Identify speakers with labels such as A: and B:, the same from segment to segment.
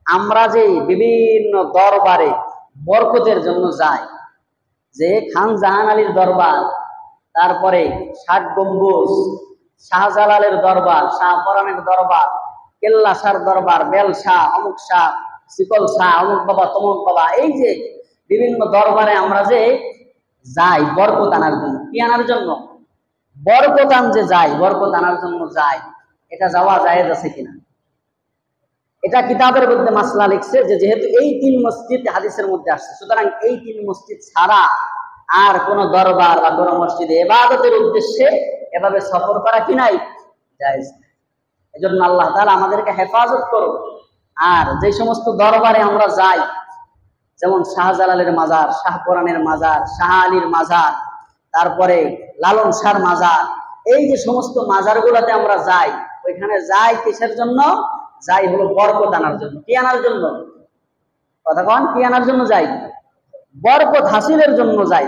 A: আমরা যে বিভিন্ন দরবারে বরকতের জন্য যাই, যে খান জাহান আলীর দরবার, তারপরে ৬০ গম্বুজ, শাহজালালের দরবার, শাহপরানের দরবার, কেল্লা শাহর দরবার, বেল শাহ, অমুক শাহ, শিকল শাহ, অমুক বাবা, তমুক বাবা, এই যে বিভিন্ন দরবারে আমরা যে যাই বরকত আনার জন্য। কি আনার জন্য? বরকত আনতে যাই, বরকত আনার জন্য যাই। এটা যাওয়া জায়েজ আছে কিনা? এটা কিতাবের মধ্যে মাসলা লিখছে যে যেহেতু এই ৩ মসজিদ হাদিসের মধ্যে আসছে, সুতরাং এই ৩ মসজিদ ছাড়া আর কোন দরবার বা কোন মসজিদে ইবাদতের উদ্দেশ্যে এভাবে সফর করা কি নাই, জায়েজ। এজন্য আল্লাহ তাআলা আমাদেরকে হেফাজত করুন। আর যে সমস্ত দরবারে আমরা যাই, যেমন শাহজালালের মাজার, শাহপরানের মাজার, শাহ আলীর মাজার, তারপরে লালন শাহর মাজার, এই যে সমস্ত মাজারগুলোতে আমরা যাই, ওইখানে যাই কিসের জন্য? যাই হলো বরকত আনার জন্য। কি আনার জন্য? কথা কন, কি আনার জন্য যাই? বরকত হাসিলের জন্য যাই।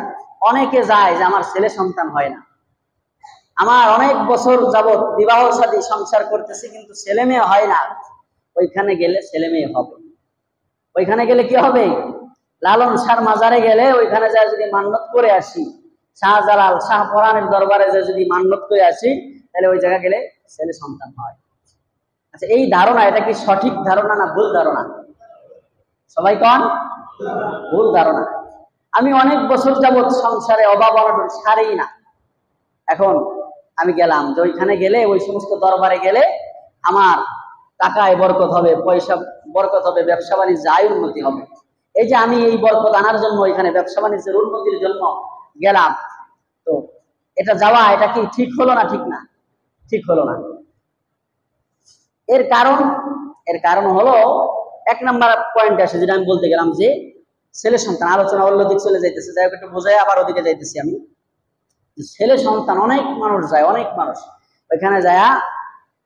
A: অনেকে যায় যে আমার ছেলে সন্তান হয় না, আমার অনেক বছর যাবৎ বিবাহ শাদী সংসার করতেছি কিন্তু ছেলে মেয়ে হয় না। ওইখানে গেলে ছেলে মেয়ে হবে। ওইখানে গেলে কি হবে? লালন শাহর মাজারে গেলে ওইখানে যায় যদি মান্নত করে আসি, শাহজালাল শাহপরানের দরবারে যায় যদি মান্নত করে আসি, তাহলে ওই জায়গায় গেলে ছেলে সন্তান হয়। আচ্ছা, এই ধারণা, এটা কি সঠিক ধারণা না ভুল ধারণা? সবাই কন, ভুল ধারণা। আমি অনেক বছর যাবৎ সংসারে অভাব অনটন সারেই না। এখন আমি গেলাম যে ওইখানে গেলে, ওই সমস্ত দরবারে গেলে আমার টাকায় বরকত হবে, পয়সা বরকত হবে, ব্যবসা বাণিজ্য আয় উন্নতি হবে। এই যে আমি এই বরকত আনার জন্য ওইখানে ব্যবসা বাণিজ্যের উন্নতির জন্য গেলাম, তো এটা যাওয়া, এটা কি ঠিক হলো না? ঠিক না, ঠিক হলো না। এর কারণ হলো, ১ নাম্বার পয়েন্ট আসে যেটা আমি বলতে গেলাম যে ছেলে সন্তান, আলোচনা অন্যদিকে চলে যাইতেছে, যাই হোক একটু বোঝাই আবার ওদিকে যাইতেছি আমি। ছেলে সন্তান, অনেক মানুষ যায়, অনেক মানুষ ওইখানে যায়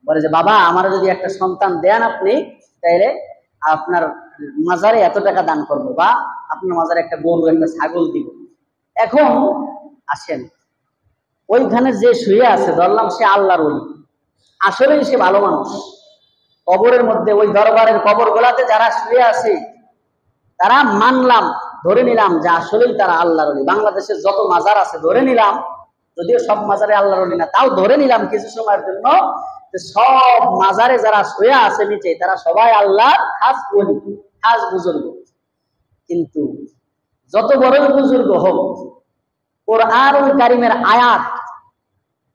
A: বলে যে বাবা আমার যদি একটা সন্তান দেন আপনি, তাইলে আপনার মাজারে এত টাকা দান করবো, বা আপনার মাজারে একটা গরু, একটা ছাগল দিব। এখন আসেন, ওইখানে যে শুয়ে আছে ধরলাম সে আল্লাহর ওলি, আসলেই সে ভালো মানুষ। কবরের মধ্যে, ওই দরবারের কবর গোলাতে যারা শুয়ে আছে, তারা মানলাম, ধরে নিলাম যে আসলেই তারা আল্লাহর ওলি। বাংলাদেশের যত মাজার আছে ধরে নিলাম, যদিও সব মাজারে আল্লাহর ওলি না, তাও ধরে নিলাম কিছু সময়ের জন্য সব মাজারে যারা শুয়ে আছে নিচে, তারা সবাই আল্লাহর খাস ওলি, খাস বুজুর্গ। কিন্তু যত বড়ই বুজুর্গ হোক, কোরআনুল কারীমের আয়াত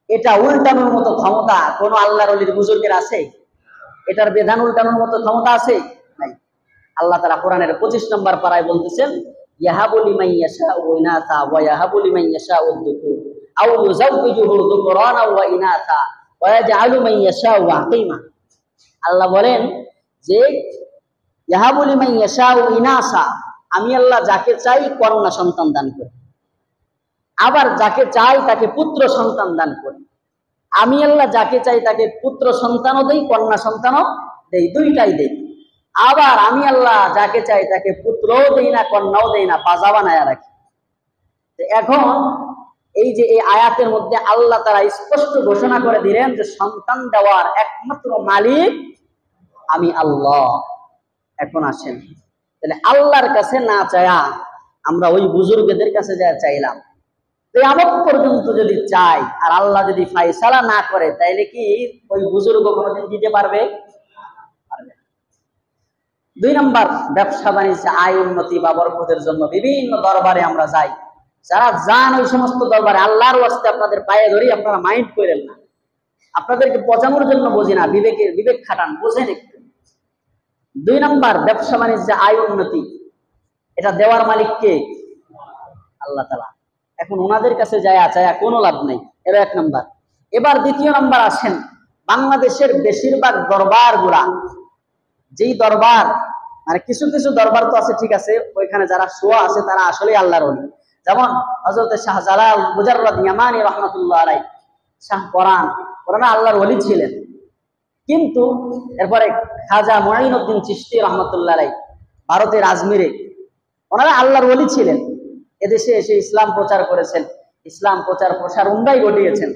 A: এটা উল্টানোর মতো ক্ষমতা কোন আল্লাহর ওলির বুজুর্গের আছে? এটার বিধান উল্টানোর মতো ক্ষমতা আছে? নাই। আল্লাহ তাআলা কোরআনের 25 নম্বর পারায় বলতেছেন, ইয়াহাবু লিমান ইয়াশাউ ইনাসা ওয়া ইয়াহাবু লিমান ইয়াশাউ যুকুর আও ইউযাওযিজুহু যুকরানা ওয়া ইনাসা ওয়া ইয়াজআলু মান ইয়াশাউ আকিমা। আল্লাহ বলেন যে ইয়াহাবু লিমান ইয়াশাউ ইনাসা, আমি আল্লাহ যাকে চাই কন্যা সন্তান দান করি, আবার যাকে চাই তাকে পুত্র সন্তান দান করি। আমি আল্লাহ যাকে চাই তাকে পুত্র সন্তানও দেই, কন্যা সন্তানও দেই, দুইটাই দেই। আবার আমি আল্লাহ যাকে চাই তাকে পুত্রও দেই না, কন্যাও দেই না, বাজা বানায় রাখি। এখন এই যে এই আয়াতের মধ্যে আল্লাহ তারা স্পষ্ট ঘোষণা করে দিলেন যে সন্তান দেওয়ার একমাত্র মালিক আমি আল্লাহ। এখন আসেন, তাহলে আল্লাহর কাছে না চায়া আমরা ওই বুজুর্গদের কাছে যা চাইলাম, কিয়ামত পর্যন্ত যদি চাই আর আল্লাহ যদি ফায়সালা না করে, তাইলে কি ওই বুজুর্গ কোনোদিন দিতে পারবে? পারবে না। ২ নাম্বার, ব্যবসা বাণিজ্য আয় উন্নতি বা বরকতের জন্য বিভিন্ন দরবারে আমরা যাই। যারা যান ওই সমস্ত দরবারে, আল্লাহর ওয়াস্তে আপনাদের পায়ে ধরি, আপনারা মাইন্ড করেন না, আপনাদেরকে পচানোর জন্য বুঝি না, বিবেক খাটান, বোঝেন একটু। ২ নাম্বার, ব্যবসা বাণিজ্য আয় উন্নতি, এটা দেওয়ার মালিক কে? আল্লাহ তাআলা। এখন ওনাদের কাছে চায়া কোনো লাভ নাই, এর ১ নাম্বার। এবার ২য় নাম্বার আসেন, বাংলাদেশের বেশিরভাগ দরবার গুলা, যেই দরবার, মানে কিছু কিছু দরবার তো আছে ঠিক আছে, ওইখানে যারা শোয়া আছে তারা আসলে আল্লাহর ওলি। যেমন হযরত শাহজালাল মুজাররদ ইয়ামানি রাহমাতুল্লাহ আলাইহি, শাহপরান, ওনারা আল্লাহর ওলি ছিলেন। কিন্তু এরপরে খাজা মুঈনুদ্দিন চিশতি রাহমাতুল্লাহ আলাইহি, ভারতের আজমিরে, ওনারা আল্লাহর ওলি ছিলেন। এদেশে এসে ইসলাম প্রচার করেছেন, ইসলাম প্রচার প্রসার উন্নয় ঘটিয়েছেন।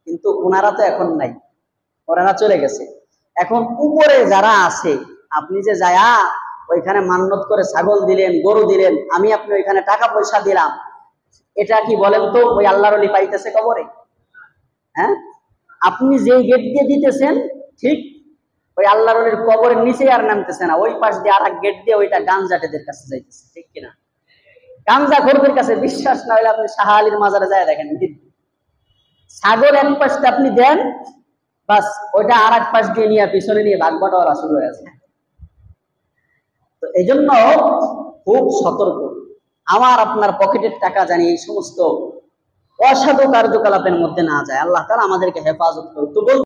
A: কিন্তু ওনারা তো এখন নাই, ওনারা চলে গেছে। এখন উপরে যারা আছে আপনি যে যায়া ওইখানে মান্নত করে ছাগল দিলেন, গরু দিলেন, আমি আপনি ওইখানে টাকা পয়সা দিলাম, এটা কি বলেন তো ওই আল্লাহর ওলি পাইতেছে কবরে? হ্যাঁ, আপনি যেই গেট দিয়ে দিতেছেন ঠিক ওই আল্লাহর ওলির কবরের নিচে আর নামতেছে না, ওই পাশ দিয়ে আর এক গেট দিয়ে ওইটা গাঞ্জাটেদের কাছে যাইতেছে, ঠিক কিনা? গাঞ্জা খোরদের কাছে। বিশ্বাস না হলে আপনি শাহ আলীর মাজারে যায় দেখেন, ছাগল এক পাশটা আপনি দেন, বাস ওইটা আর এক পাশ দিয়ে নিয়ে পিছনে নিয়ে ভাগ বাটোয়ারা শুরু হয়ে আছে। তো এই জন্য খুব সতর্ক, আমার আপনার পকেটের টাকা জানি এই সমস্ত অসাধু কার্যকলাপের মধ্যে না যায়। আল্লাহ তাআলা আমাদেরকে হেফাজত করুন। তো